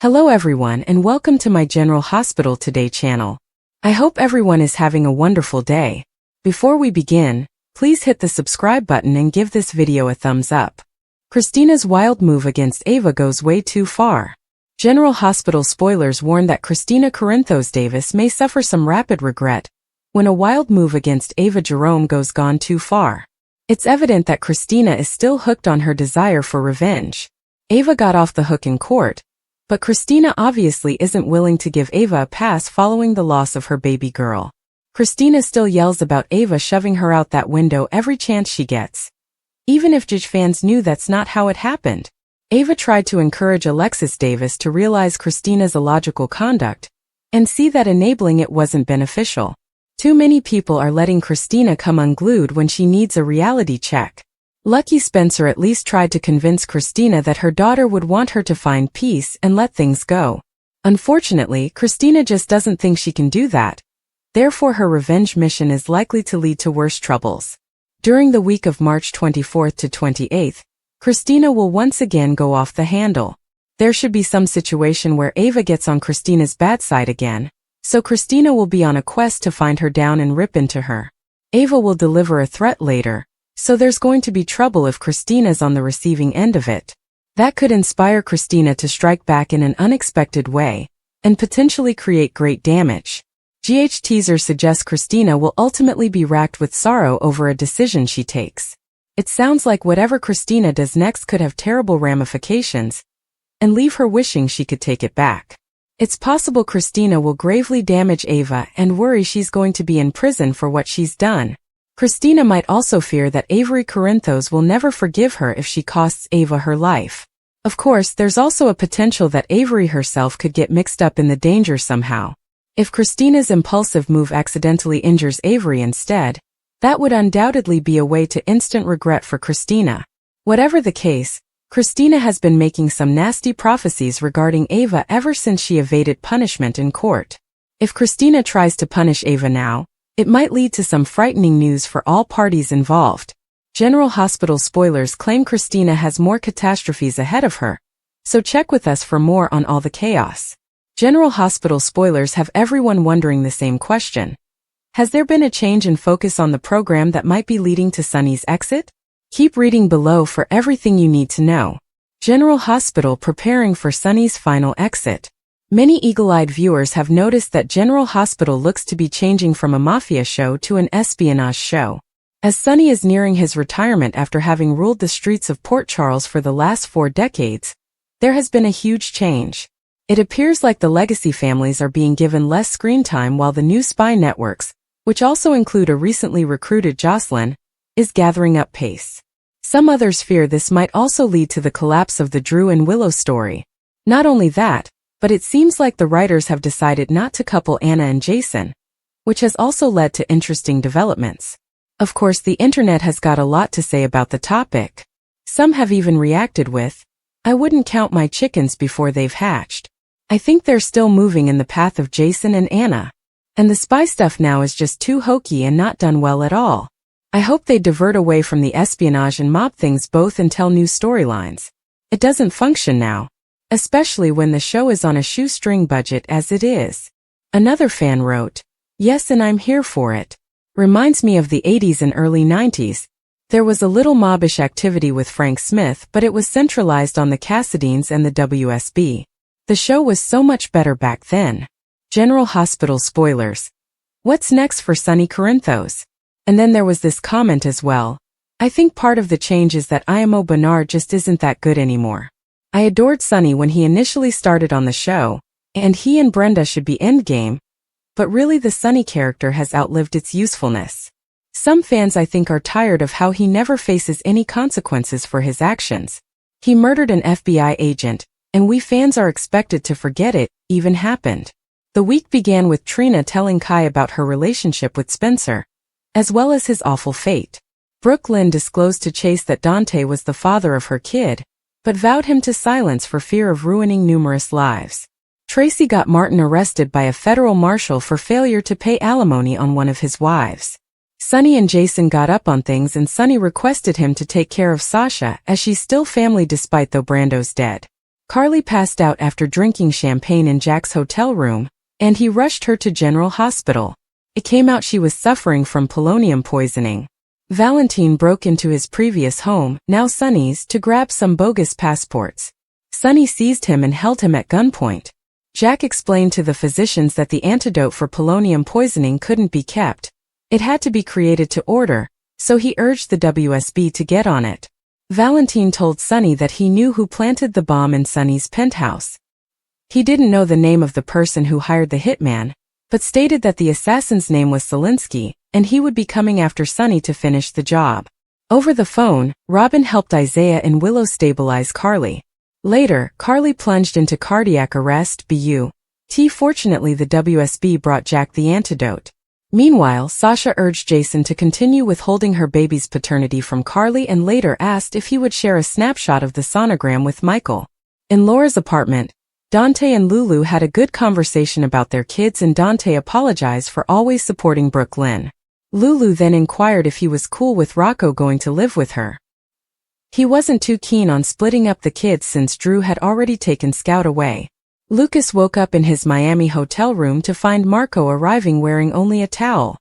Hello everyone and welcome to my General Hospital Today channel. I hope everyone is having a wonderful day. Before we begin, please hit the subscribe button and give this video a thumbs up. Kristina's wild move against Ava goes way too far. General Hospital spoilers warn that Kristina Corinthos Davis may suffer some rapid regret when a wild move against Ava Jerome goes gone too far. It's evident that Kristina is still hooked on her desire for revenge. Ava got off the hook in court, but Kristina obviously isn't willing to give Ava a pass following the loss of her baby girl. Kristina still yells about Ava shoving her out that window every chance she gets. Even if Judge fans knew that's not how it happened. Ava tried to encourage Alexis Davis to realize Kristina's illogical conduct and see that enabling it wasn't beneficial. Too many people are letting Kristina come unglued when she needs a reality check. Lucky Spencer at least tried to convince Kristina that her daughter would want her to find peace and let things go. Unfortunately, Kristina just doesn't think she can do that. Therefore, her revenge mission is likely to lead to worse troubles. During the week of March 24th to 28th, Kristina will once again go off the handle. There should be some situation where Ava gets on Kristina's bad side again, so Kristina will be on a quest to find her down and rip into her. Ava will deliver a threat later, so there's going to be trouble if Kristina's on the receiving end of it. That could inspire Kristina to strike back in an unexpected way and potentially create great damage. GH teaser suggests Kristina will ultimately be racked with sorrow over a decision she takes. It sounds like whatever Kristina does next could have terrible ramifications and leave her wishing she could take it back. It's possible Kristina will gravely damage Ava and worry she's going to be in prison for what she's done. Kristina might also fear that Avery Corinthos will never forgive her if she costs Ava her life. Of course, there's also a potential that Avery herself could get mixed up in the danger somehow. If Kristina's impulsive move accidentally injures Avery instead, that would undoubtedly be a way to instant regret for Kristina. Whatever the case, Kristina has been making some nasty prophecies regarding Ava ever since she evaded punishment in court. If Kristina tries to punish Ava now, it might lead to some frightening news for all parties involved. General Hospital spoilers claim Kristina has more catastrophes ahead of her, so check with us for more on all the chaos. General Hospital spoilers have everyone wondering the same question. Has there been a change in focus on the program that might be leading to Sunny's exit? Keep reading below for everything you need to know. General Hospital preparing for Sunny's final exit. Many eagle-eyed viewers have noticed that General Hospital looks to be changing from a mafia show to an espionage show. As Sunny is nearing his retirement after having ruled the streets of Port Charles for the last 4 decades, there has been a huge change. It appears like the legacy families are being given less screen time while the new spy networks, which also include a recently recruited Jocelyn, is gathering up pace. Some others fear this might also lead to the collapse of the Drew and Willow story. Not only that, but it seems like the writers have decided not to couple Anna and Jason, which has also led to interesting developments. Of course, the internet has got a lot to say about the topic. Some have even reacted with, "I wouldn't count my chickens before they've hatched." I think they're still moving in the path of Jason and Anna. And the spy stuff now is just too hokey and not done well at all. I hope they divert away from the espionage and mob things both and tell new storylines. It doesn't function now, especially when the show is on a shoestring budget as it is. Another fan wrote, "Yes, and I'm here for it. Reminds me of the 80s and early 90s. There was a little mobbish activity with Frank Smith, but it was centralized on the Cassadines and the WSB. The show was so much better back then." General Hospital spoilers. What's next for Sunny Corinthos? And then there was this comment as well. "I think part of the change is that IMO Bernard just isn't that good anymore. I adored Sunny when he initially started on the show, and he and Brenda should be endgame, but really the Sunny character has outlived its usefulness. Some fans I think are tired of how he never faces any consequences for his actions. He murdered an FBI agent, and we fans are expected to forget it even happened." The week began with Trina telling Kai about her relationship with Spencer, as well as his awful fate. Brooke Lynn disclosed to Chase that Dante was the father of her kid, but vowed him to silence for fear of ruining numerous lives. Tracy got Martin arrested by a federal marshal for failure to pay alimony on one of his wives. Sunny and Jason got up on things and Sunny requested him to take care of Sasha as she's still family despite though Brando's dead. Carly passed out after drinking champagne in Jack's hotel room, and he rushed her to General Hospital. It came out she was suffering from polonium poisoning. Valentine broke into his previous home, now Sunny's, to grab some bogus passports. Sunny seized him and held him at gunpoint. Jack explained to the physicians that the antidote for polonium poisoning couldn't be kept. It had to be created to order, so he urged the WSB to get on it. Valentine told Sunny that he knew who planted the bomb in Sunny's penthouse. He didn't know the name of the person who hired the hitman, but stated that the assassin's name was Selinsky, and he would be coming after Sunny to finish the job. Over the phone, Robin helped Isaiah and Willow stabilize Carly. Later, Carly plunged into cardiac arrest, but fortunately the WSB brought Jack the antidote. Meanwhile, Sasha urged Jason to continue withholding her baby's paternity from Carly and later asked if he would share a snapshot of the sonogram with Michael. In Laura's apartment, Dante and Lulu had a good conversation about their kids and Dante apologized for always supporting Brooklyn. Lulu then inquired if he was cool with Rocco going to live with her. He wasn't too keen on splitting up the kids since Drew had already taken Scout away. Lucas woke up in his Miami hotel room to find Marco arriving wearing only a towel.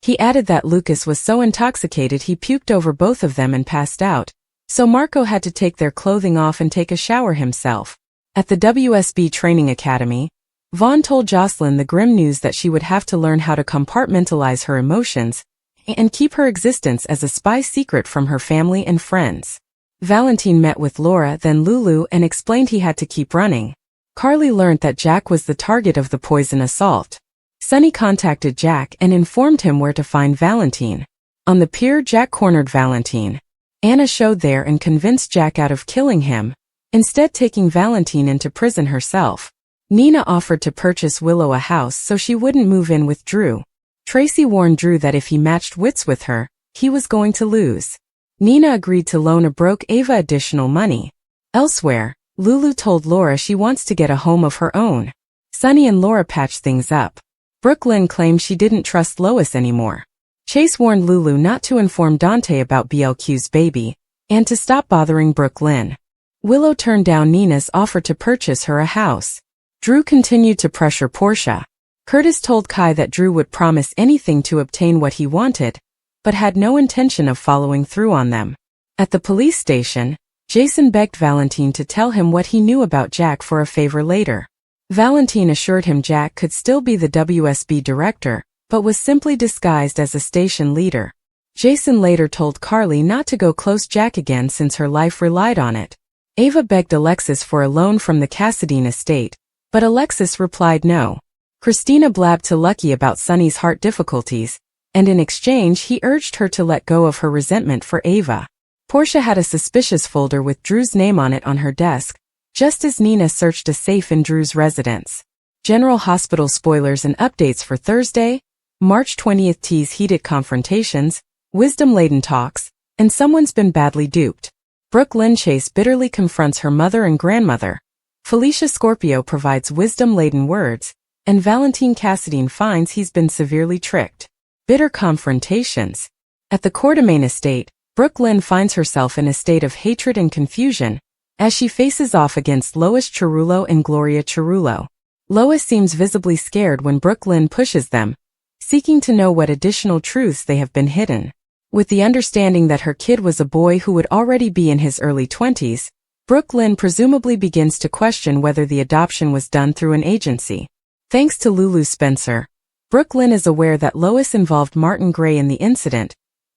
He added that Lucas was so intoxicated he puked over both of them and passed out, so Marco had to take their clothing off and take a shower himself. At the WSB Training Academy, Vaughn told Jocelyn the grim news that she would have to learn how to compartmentalize her emotions and keep her existence as a spy secret from her family and friends. Valentine met with Laura, then Lulu, and explained he had to keep running. Carly learned that Jack was the target of the poison assault. Sunny contacted Jack and informed him where to find Valentine. On the pier, Jack cornered Valentine. Anna showed there and convinced Jack out of killing him, instead taking Valentine into prison herself. Nina offered to purchase Willow a house so she wouldn't move in with Drew. Tracy warned Drew that if he matched wits with her, he was going to lose. Nina agreed to loan a broke Ava additional money. Elsewhere, Lulu told Laura she wants to get a home of her own. Sunny and Laura patched things up. Brooklyn claimed she didn't trust Lois anymore. Chase warned Lulu not to inform Dante about BLQ's baby, and to stop bothering Brooklyn. Willow turned down Nina's offer to purchase her a house. Drew continued to pressure Portia. Curtis told Kai that Drew would promise anything to obtain what he wanted, but had no intention of following through on them. At the police station, Jason begged Valentine to tell him what he knew about Jack for a favor later. Valentine assured him Jack could still be the WSB director, but was simply disguised as a station leader. Jason later told Carly not to go close Jack again since her life relied on it. Ava begged Alexis for a loan from the Cassadine estate, but Alexis replied no. Kristina blabbed to Lucky about Sunny's heart difficulties, and in exchange he urged her to let go of her resentment for Ava. Portia had a suspicious folder with Drew's name on it on her desk, just as Nina searched a safe in Drew's residence. General Hospital spoilers and updates for Thursday, March 20th. Tease heated confrontations, wisdom-laden talks, and someone's been badly duped. Brooklyn Chase bitterly confronts her mother and grandmother. Felicia Scorpio provides wisdom-laden words, and Valentine Cassadine finds he's been severely tricked. Bitter confrontations. At the Quartermain estate, Brooklyn finds herself in a state of hatred and confusion, as she faces off against Lois Cerullo and Gloria Cerullo. Lois seems visibly scared when Brooklyn pushes them, seeking to know what additional truths they have been hidden. With the understanding that her kid was a boy who would already be in his early 20s, Brooklyn presumably begins to question whether the adoption was done through an agency. Thanks to Lulu Spencer, Brooklyn is aware that Lois involved Martin Gray in the incident,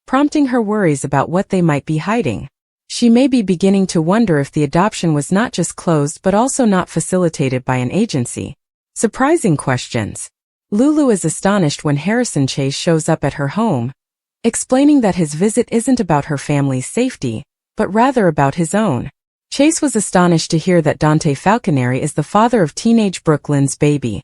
prompting her worries about what they might be hiding. She may be beginning to wonder if the adoption was not just closed but also not facilitated by an agency. Surprising questions. Lulu is astonished when Harrison Chase shows up at her home, explaining that his visit isn't about her family's safety, but rather about his own. Chase was astonished to hear that Dante Falconeri is the father of teenage Brooklyn's baby.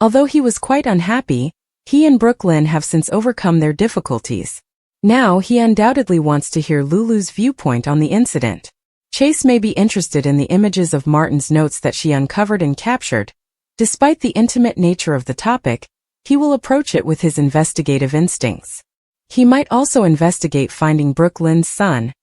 Although he was quite unhappy, he and Brooklyn have since overcome their difficulties. Now he undoubtedly wants to hear Lulu's viewpoint on the incident. Chase may be interested in the images of Martin's notes that she uncovered and captured. Despite the intimate nature of the topic, he will approach it with his investigative instincts. He might also investigate finding Brooklyn's son,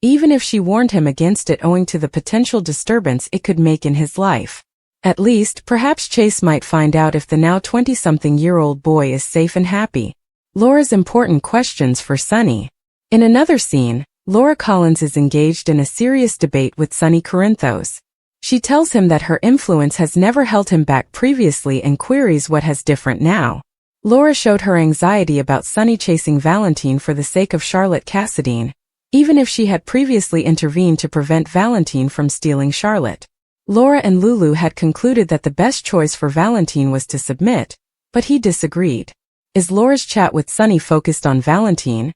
even if she warned him against it owing to the potential disturbance it could make in his life. At least, perhaps Chase might find out if the now 20-something-year-old boy is safe and happy. Laura's important questions for Sonny. In another scene, Laura Collins is engaged in a serious debate with Sonny Corinthos. She tells him that her influence has never held him back previously and queries what has different now. Laura showed her anxiety about Sonny chasing Valentine for the sake of Charlotte Cassadine, even if she had previously intervened to prevent Valentine from stealing Charlotte. Laura and Lulu had concluded that the best choice for Valentine was to submit, but he disagreed. Is Laura's chat with Sonny focused on Valentine,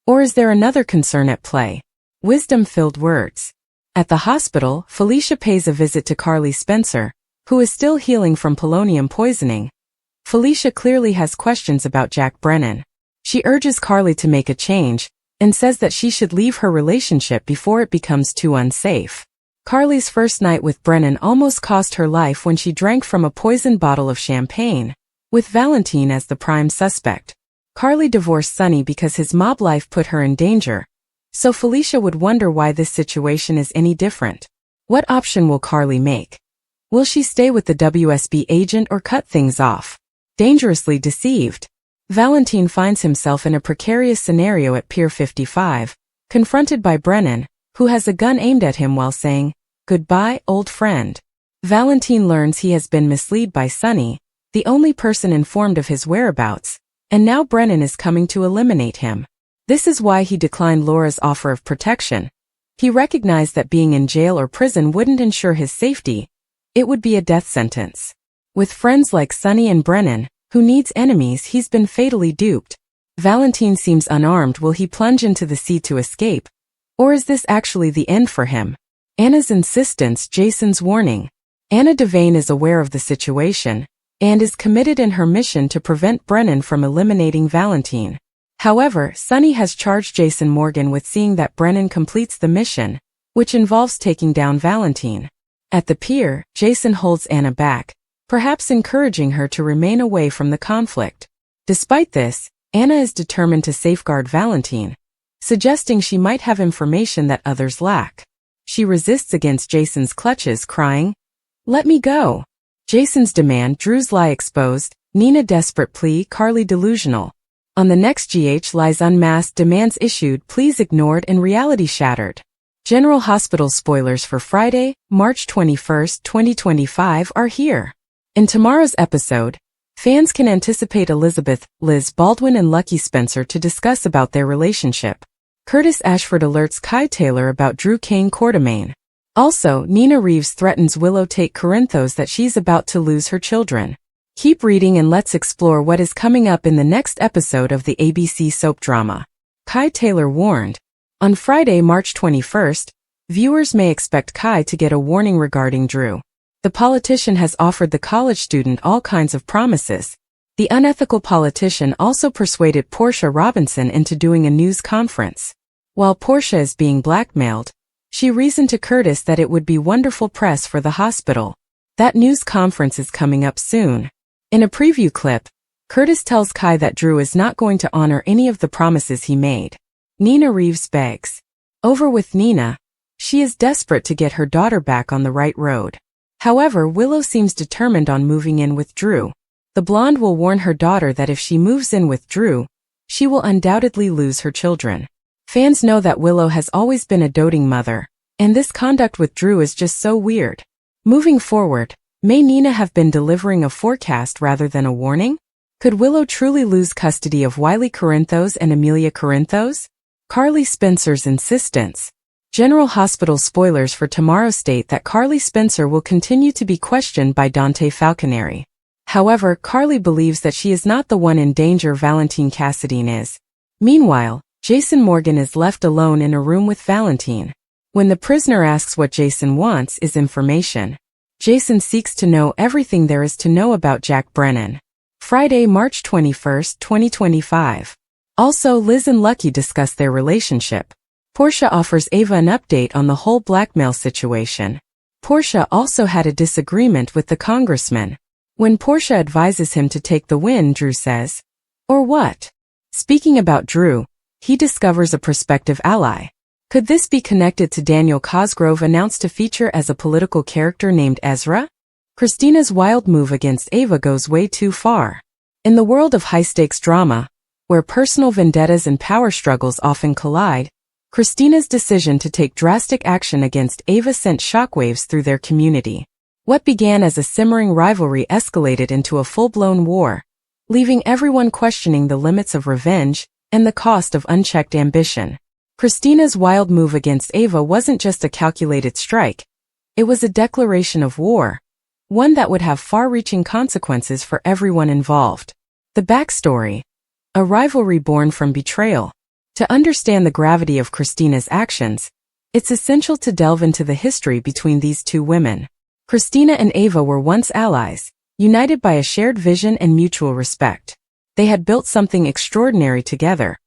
or is there another concern at play? Wisdom-filled words. At the hospital, Felicia pays a visit to Carly Spencer, who is still healing from polonium poisoning. Felicia clearly has questions about Jack Brennan. She urges Carly to make a change, and says that she should leave her relationship before it becomes too unsafe. Carly's first night with Brennan almost cost her life when she drank from a poisoned bottle of champagne, with Valentine as the prime suspect. Carly divorced Sonny because his mob life put her in danger, so Felicia would wonder why this situation is any different. What option will Carly make? Will she stay with the WSB agent or cut things off? Dangerously deceived. Valentine finds himself in a precarious scenario at Pier 55, confronted by Brennan, who has a gun aimed at him while saying, "Goodbye, old friend." Valentine learns he has been misled by Sonny, the only person informed of his whereabouts, and now Brennan is coming to eliminate him. This is why he declined Laura's offer of protection. He recognized that being in jail or prison wouldn't ensure his safety. It would be a death sentence. With friends like Sonny and Brennan, who needs enemies, he's been fatally duped. Valentine seems unarmed. Will he plunge into the sea to escape? Or is this actually the end for him? Anna's insistence, Jason's warning. Anna Devane is aware of the situation, and is committed in her mission to prevent Brennan from eliminating Valentine. However, Sonny has charged Jason Morgan with seeing that Brennan completes the mission, which involves taking down Valentine. At the pier, Jason holds Anna back, perhaps encouraging her to remain away from the conflict. Despite this, Anna is determined to safeguard Valentine, suggesting she might have information that others lack. She resists against Jason's clutches, crying, "Let me go." Jason's demand, Drew's lie exposed, Nina desperate plea, Carly delusional. On the next GH, lies unmasked, demands issued, pleas ignored, and reality shattered. General Hospital spoilers for Friday, March 21, 2025 are here. In tomorrow's episode, fans can anticipate Elizabeth, Liz Baldwin and Lucky Spencer to discuss about their relationship. Curtis Ashford alerts Kai Taylor about Drew Kane Quartermain. Also, Nina Reeves threatens Willow Tate Corinthos that she's about to lose her children. Keep reading and let's explore what is coming up in the next episode of the ABC soap drama. Kai Taylor warned. On Friday, March 21, viewers may expect Kai to get a warning regarding Drew. The politician has offered the college student all kinds of promises. The unethical politician also persuaded Portia Robinson into doing a news conference. While Portia is being blackmailed, she reasoned to Curtis that it would be wonderful press for the hospital. That news conference is coming up soon. In a preview clip, Curtis tells Kai that Drew is not going to honor any of the promises he made. Nina Reeves begs. Over with Nina. She is desperate to get her daughter back on the right road. However, Willow seems determined on moving in with Drew. The blonde will warn her daughter that if she moves in with Drew, she will undoubtedly lose her children. Fans know that Willow has always been a doting mother, and this conduct with Drew is just so weird. Moving forward, may Nina have been delivering a forecast rather than a warning? Could Willow truly lose custody of Wiley Corinthos and Amelia Corinthos? Carly Spencer's insistence. General Hospital spoilers for tomorrow state that Carly Spencer will continue to be questioned by Dante Falconeri. However, Carly believes that she is not the one in danger Valentine Cassadine is. Meanwhile, Jason Morgan is left alone in a room with Valentine. When the prisoner asks what Jason wants is information. Jason seeks to know everything there is to know about Jack Brennan. Friday, March 21, 2025. Also, Liz and Lucky discuss their relationship. Portia offers Ava an update on the whole blackmail situation. Portia also had a disagreement with the congressman. When Portia advises him to take the win, Drew says, "Or what?" Speaking about Drew, he discovers a prospective ally. Could this be connected to Daniel Cosgrove announced to feature as a political character named Ezra? Kristina's wild move against Ava goes way too far. In the world of high-stakes drama, where personal vendettas and power struggles often collide, Kristina's decision to take drastic action against Ava sent shockwaves through their community. What began as a simmering rivalry escalated into a full-blown war, leaving everyone questioning the limits of revenge and the cost of unchecked ambition. Kristina's wild move against Ava wasn't just a calculated strike, it was a declaration of war, one that would have far-reaching consequences for everyone involved. The backstory: a rivalry born from betrayal. To understand the gravity of Kristina's actions, it's essential to delve into the history between these two women. Kristina and Ava were once allies, united by a shared vision and mutual respect. They had built something extraordinary together: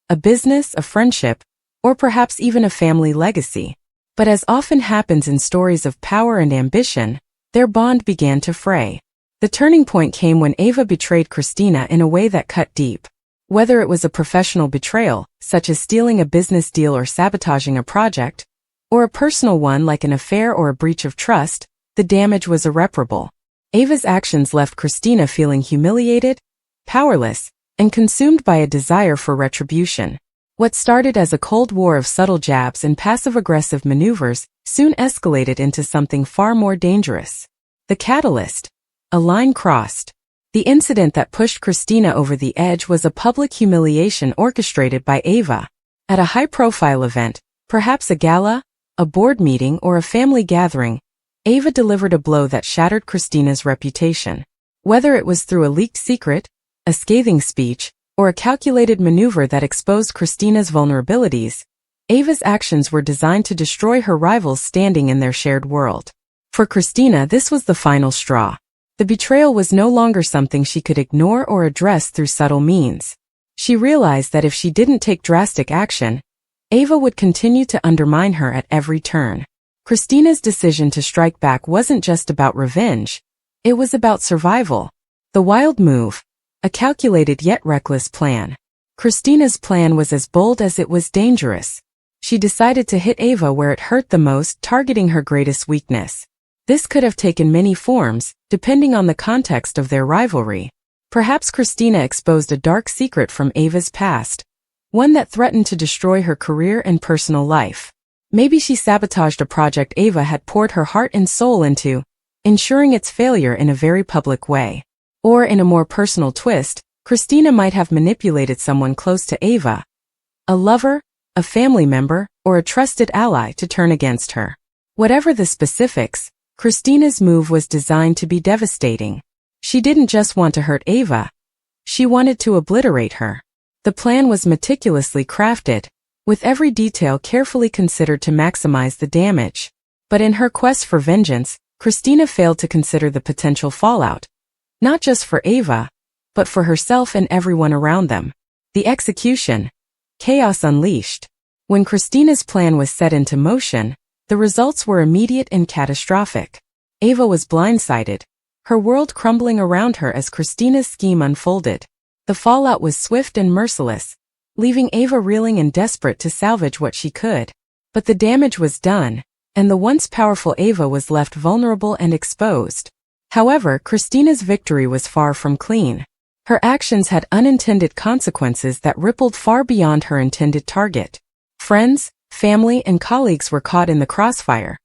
a business, a friendship, or perhaps even a family legacy. But as often happens in stories of power and ambition, their bond began to fray. The turning point came when Ava betrayed Kristina in a way that cut deep. Whether it was a professional betrayal, such as stealing a business deal or sabotaging a project, or a personal one like an affair or a breach of trust, the damage was irreparable. Ava's actions left Kristina feeling humiliated, powerless, and consumed by a desire for retribution. What started as a cold war of subtle jabs and passive-aggressive maneuvers soon escalated into something far more dangerous. The catalyst: a line crossed. The incident that pushed Kristina over the edge was a public humiliation orchestrated by Ava. At a high-profile event, perhaps a gala, a board meeting, or a family gathering, Ava delivered a blow that shattered Kristina's reputation. Whether it was through a leaked secret, a scathing speech, or a calculated maneuver that exposed Kristina's vulnerabilities, Ava's actions were designed to destroy her rivals standing in their shared world. For Kristina, this was the final straw. The betrayal was no longer something she could ignore or address through subtle means. She realized that if she didn't take drastic action, Ava would continue to undermine her at every turn. Kristina's decision to strike back wasn't just about revenge, it was about survival. The wild move: a calculated yet reckless plan. Kristina's plan was as bold as it was dangerous. She decided to hit Ava where it hurt the most, targeting her greatest weakness. This could have taken many forms, depending on the context of their rivalry. Perhaps Kristina exposed a dark secret from Ava's past, one that threatened to destroy her career and personal life. Maybe she sabotaged a project Ava had poured her heart and soul into, ensuring its failure in a very public way. Or in a more personal twist, Kristina might have manipulated someone close to Ava, a lover, a family member, or a trusted ally, to turn against her. Whatever the specifics, Kristina's move was designed to be devastating. She didn't just want to hurt Ava, she wanted to obliterate her. The plan was meticulously crafted, with every detail carefully considered to maximize the damage. But in her quest for vengeance, Kristina failed to consider the potential fallout, not just for Ava, but for herself and everyone around them. The execution: chaos unleashed. When Kristina's plan was set into motion, the results were immediate and catastrophic. Ava was blindsided, her world crumbling around her as Kristina's scheme unfolded. The fallout was swift and merciless, leaving Ava reeling and desperate to salvage what she could. But the damage was done, and the once powerful Ava was left vulnerable and exposed. However, Kristina's victory was far from clean. Her actions had unintended consequences that rippled far beyond her intended target. Friends, family, and colleagues were caught in the crossfire,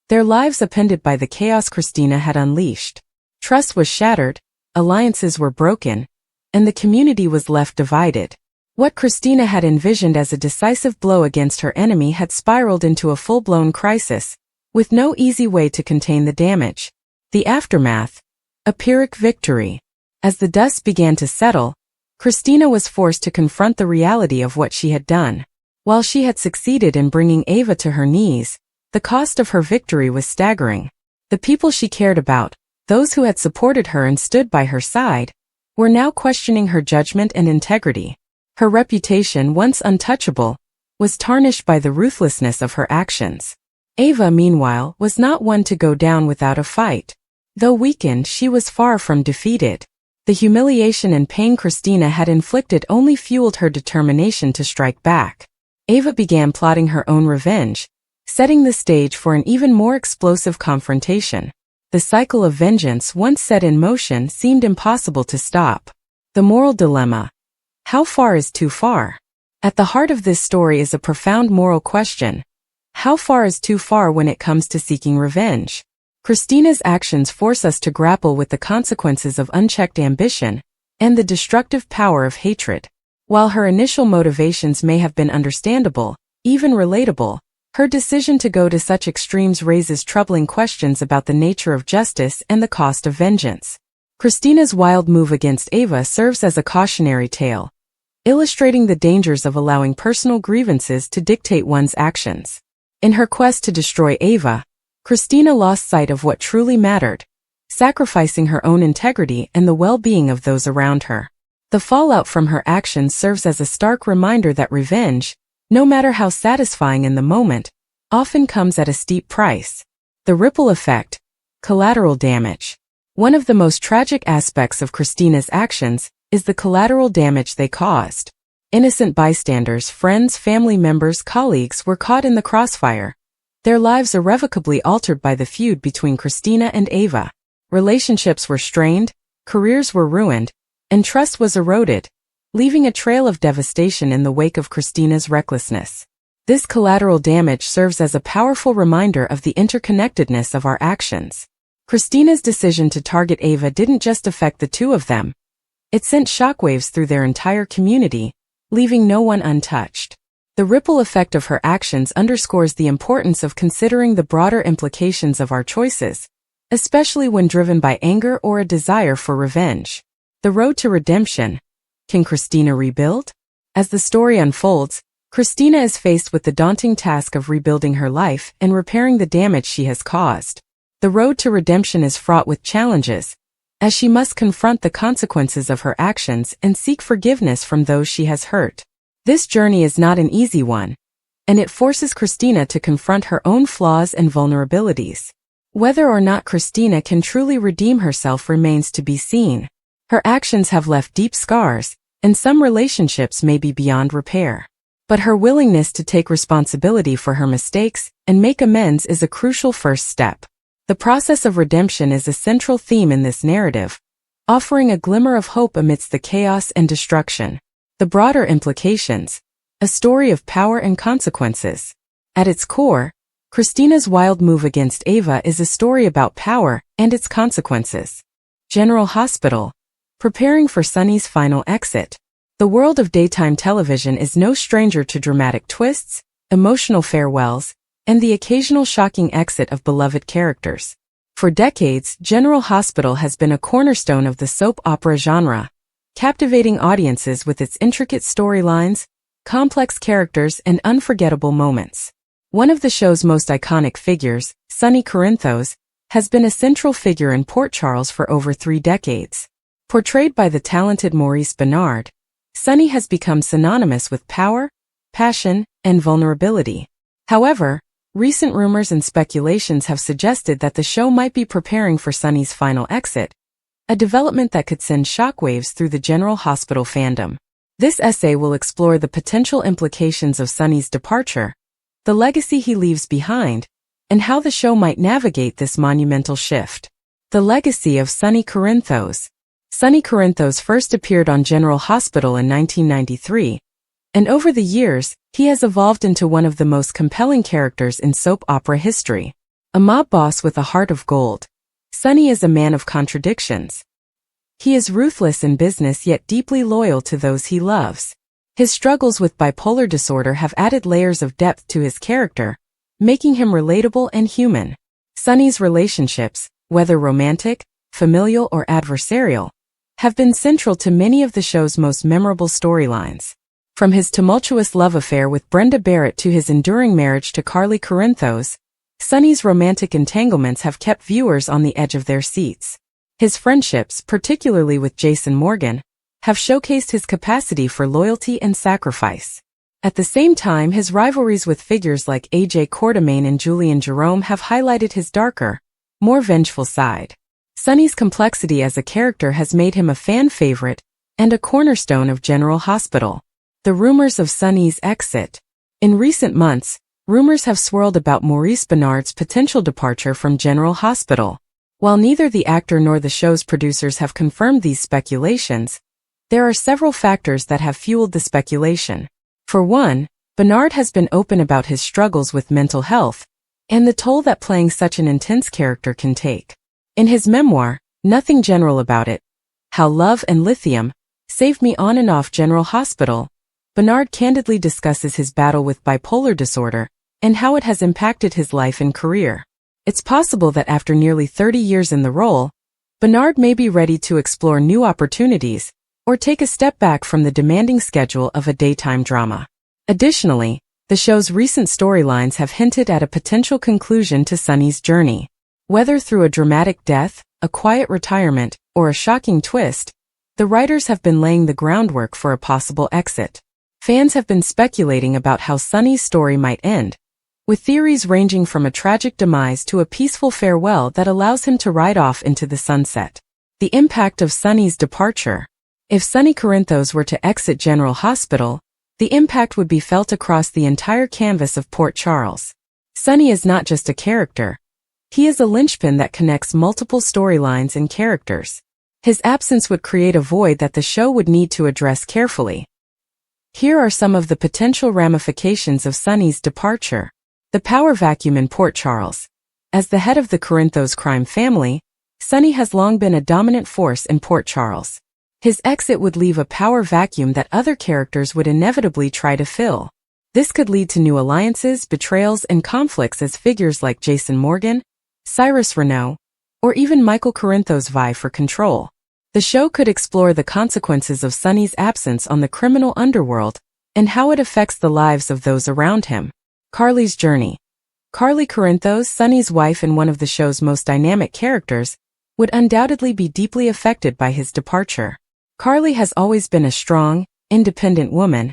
their lives upended by the chaos Kristina had unleashed. Trust was shattered, alliances were broken, and the community was left divided. What Kristina had envisioned as a decisive blow against her enemy had spiraled into a full-blown crisis, with no easy way to contain the damage. The aftermath: a Pyrrhic victory. As the dust began to settle, Kristina was forced to confront the reality of what she had done. While she had succeeded in bringing Ava to her knees, the cost of her victory was staggering. The people she cared about, those who had supported her and stood by her side, were now questioning her judgment and integrity. Her reputation, once untouchable, was tarnished by the ruthlessness of her actions. Ava, meanwhile, was not one to go down without a fight. Though weakened, she was far from defeated. The humiliation and pain Kristina had inflicted only fueled her determination to strike back. Ava began plotting her own revenge, setting the stage for an even more explosive confrontation. The cycle of vengeance once set in motion seemed impossible to stop. The moral dilemma. How far is too far? At the heart of this story is a profound moral question. How far is too far when it comes to seeking revenge? Kristina's actions force us to grapple with the consequences of unchecked ambition and the destructive power of hatred. While her initial motivations may have been understandable, even relatable, her decision to go to such extremes raises troubling questions about the nature of justice and the cost of vengeance. Kristina's wild move against Ava serves as a cautionary tale, illustrating the dangers of allowing personal grievances to dictate one's actions. In her quest to destroy Ava, Kristina lost sight of what truly mattered, sacrificing her own integrity and the well-being of those around her. The fallout from her actions serves as a stark reminder that revenge, no matter how satisfying in the moment, often comes at a steep price. The ripple effect, collateral damage. One of the most tragic aspects of Kristina's actions is the collateral damage they caused. Innocent bystanders, friends, family members, colleagues were caught in the crossfire, their lives irrevocably altered by the feud between Kristina and Ava. Relationships were strained, careers were ruined, and trust was eroded, leaving a trail of devastation in the wake of Kristina's recklessness. This collateral damage serves as a powerful reminder of the interconnectedness of our actions. Kristina's decision to target Ava didn't just affect the two of them. It sent shockwaves through their entire community, leaving no one untouched. The ripple effect of her actions underscores the importance of considering the broader implications of our choices, especially when driven by anger or a desire for revenge. The road to redemption. Can Kristina rebuild? As the story unfolds, Kristina is faced with the daunting task of rebuilding her life and repairing the damage she has caused. The road to redemption is fraught with challenges, as she must confront the consequences of her actions and seek forgiveness from those she has hurt. This journey is not an easy one, and it forces Kristina to confront her own flaws and vulnerabilities. Whether or not Kristina can truly redeem herself remains to be seen. Her actions have left deep scars, and some relationships may be beyond repair. But her willingness to take responsibility for her mistakes and make amends is a crucial first step. The process of redemption is a central theme in this narrative, offering a glimmer of hope amidst the chaos and destruction. The broader implications. A story of power and consequences. At its core, Kristina's wild move against Ava is a story about power and its consequences. General Hospital. Preparing for Sunny's final exit. The world of daytime television is no stranger to dramatic twists, emotional farewells, and the occasional shocking exit of beloved characters. For decades, General Hospital has been a cornerstone of the soap opera genre, captivating audiences with its intricate storylines, complex characters, and unforgettable moments. One of the show's most iconic figures, Sunny Corinthos, has been a central figure in Port Charles for over 3 decades. Portrayed by the talented Maurice Benard, Sunny has become synonymous with power, passion, and vulnerability. However, recent rumors and speculations have suggested that the show might be preparing for Sunny's final exit, a development that could send shockwaves through the General Hospital fandom. This essay will explore the potential implications of Sunny's departure, the legacy he leaves behind, and how the show might navigate this monumental shift. The legacy of Sunny Corinthos. Sunny Corinthos first appeared on General Hospital in 1993, and over the years, he has evolved into one of the most compelling characters in soap opera history. A mob boss with a heart of gold, Sunny is a man of contradictions. He is ruthless in business yet deeply loyal to those he loves. His struggles with bipolar disorder have added layers of depth to his character, making him relatable and human. Sunny's relationships, whether romantic, familial, or adversarial, have been central to many of the show's most memorable storylines. From his tumultuous love affair with Brenda Barrett to his enduring marriage to Carly Corinthos, Sunny's romantic entanglements have kept viewers on the edge of their seats. His friendships, particularly with Jason Morgan, have showcased his capacity for loyalty and sacrifice. At the same time, his rivalries with figures like A.J. Quartermaine and Julian Jerome have highlighted his darker, more vengeful side. Sunny's complexity as a character has made him a fan favorite and a cornerstone of General Hospital. The rumors of Sunny's exit. In recent months, rumors have swirled about Maurice Benard's potential departure from General Hospital. While neither the actor nor the show's producers have confirmed these speculations, there are several factors that have fueled the speculation. For one, Benard has been open about his struggles with mental health and the toll that playing such an intense character can take. In his memoir, Nothing General About It, How Love and Lithium Saved Me On and Off General Hospital, Benard candidly discusses his battle with bipolar disorder and how it has impacted his life and career. It's possible that after nearly 30 years in the role, Benard may be ready to explore new opportunities or take a step back from the demanding schedule of a daytime drama. Additionally, the show's recent storylines have hinted at a potential conclusion to Sonny's journey. Whether through a dramatic death, a quiet retirement, or a shocking twist, the writers have been laying the groundwork for a possible exit. Fans have been speculating about how Sonny's story might end, with theories ranging from a tragic demise to a peaceful farewell that allows him to ride off into the sunset. The impact of Sonny's departure. If Sonny Corinthos were to exit General Hospital, the impact would be felt across the entire canvas of Port Charles. Sonny is not just a character. He is a linchpin that connects multiple storylines and characters. His absence would create a void that the show would need to address carefully. Here are some of the potential ramifications of Sonny's departure. The power vacuum in Port Charles. As the head of the Corinthos crime family, Sonny has long been a dominant force in Port Charles. His exit would leave a power vacuum that other characters would inevitably try to fill. This could lead to new alliances, betrayals, and conflicts as figures like Jason Morgan, Cyrus Renaud, or even Michael Corinthos vie for control. The show could explore the consequences of Sonny's absence on the criminal underworld and how it affects the lives of those around him. Carly's journey. Carly Corinthos, Sonny's wife and one of the show's most dynamic characters, would undoubtedly be deeply affected by his departure. Carly has always been a strong, independent woman,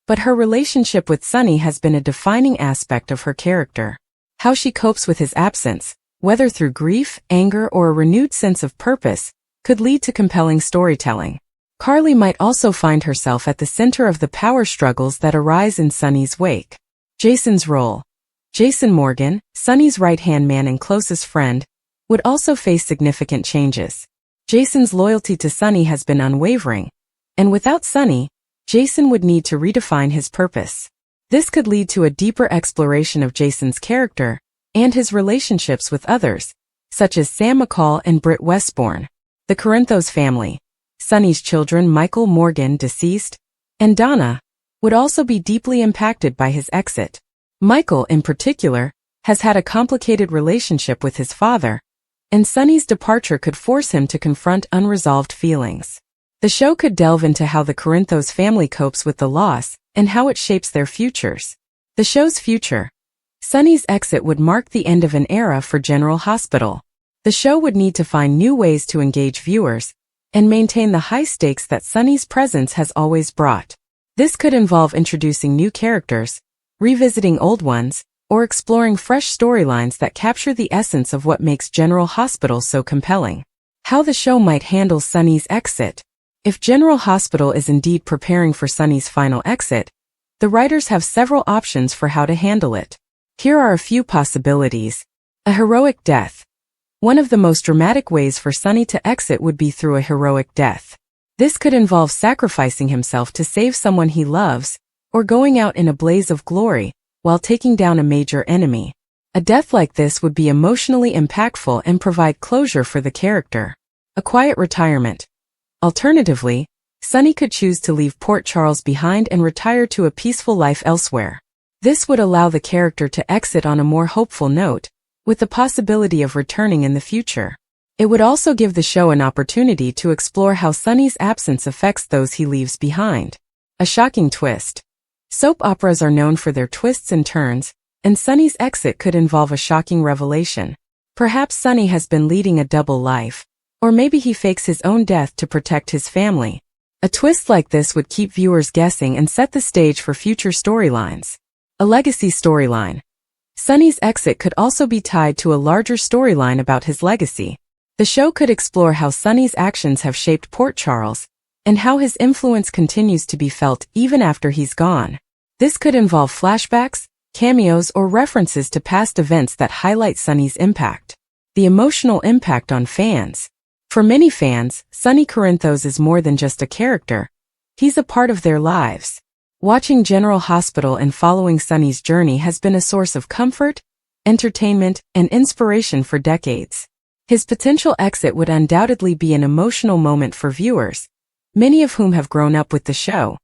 but her relationship with Sonny has been a defining aspect of her character. How she copes with his absence, whether through grief, anger, or a renewed sense of purpose, could lead to compelling storytelling. Carly might also find herself at the center of the power struggles that arise in Sonny's wake. Jason's role. Jason Morgan, Sonny's right-hand man and closest friend, would also face significant changes. Jason's loyalty to Sonny has been unwavering, and without Sonny, Jason would need to redefine his purpose. This could lead to a deeper exploration of Jason's character and his relationships with others, such as Sam McCall and Britt Westbourne. The Corinthos family, Sonny's children Michael Morgan, deceased, and Donna, would also be deeply impacted by his exit. Michael, in particular, has had a complicated relationship with his father, and Sonny's departure could force him to confront unresolved feelings. The show could delve into how the Corinthos family copes with the loss and how it shapes their futures. The show's future. Sonny's exit would mark the end of an era for General Hospital. The show would need to find new ways to engage viewers and maintain the high stakes that Sonny's presence has always brought. This could involve introducing new characters, revisiting old ones, or exploring fresh storylines that capture the essence of what makes General Hospital so compelling. How the show might handle Sonny's exit. If General Hospital is indeed preparing for Sonny's final exit, the writers have several options for how to handle it. Here are a few possibilities. A heroic death. One of the most dramatic ways for Sonny to exit would be through a heroic death. This could involve sacrificing himself to save someone he loves, or going out in a blaze of glory, while taking down a major enemy. A death like this would be emotionally impactful and provide closure for the character. A quiet retirement. Alternatively, Sonny could choose to leave Port Charles behind and retire to a peaceful life elsewhere. This would allow the character to exit on a more hopeful note, with the possibility of returning in the future. It would also give the show an opportunity to explore how Sonny's absence affects those he leaves behind. A shocking twist. Soap operas are known for their twists and turns, and Sonny's exit could involve a shocking revelation. Perhaps Sonny has been leading a double life, or maybe he fakes his own death to protect his family. A twist like this would keep viewers guessing and set the stage for future storylines. A legacy storyline. Sonny's exit could also be tied to a larger storyline about his legacy. The show could explore how Sonny's actions have shaped Port Charles, and how his influence continues to be felt even after he's gone. This could involve flashbacks, cameos, or references to past events that highlight Sunny's impact. The emotional impact on fans. For many fans, Sunny Corinthos is more than just a character. He's a part of their lives. Watching General Hospital and following Sunny's journey has been a source of comfort, entertainment, and inspiration for decades. His potential exit would undoubtedly be an emotional moment for viewers, many of whom have grown up with the show.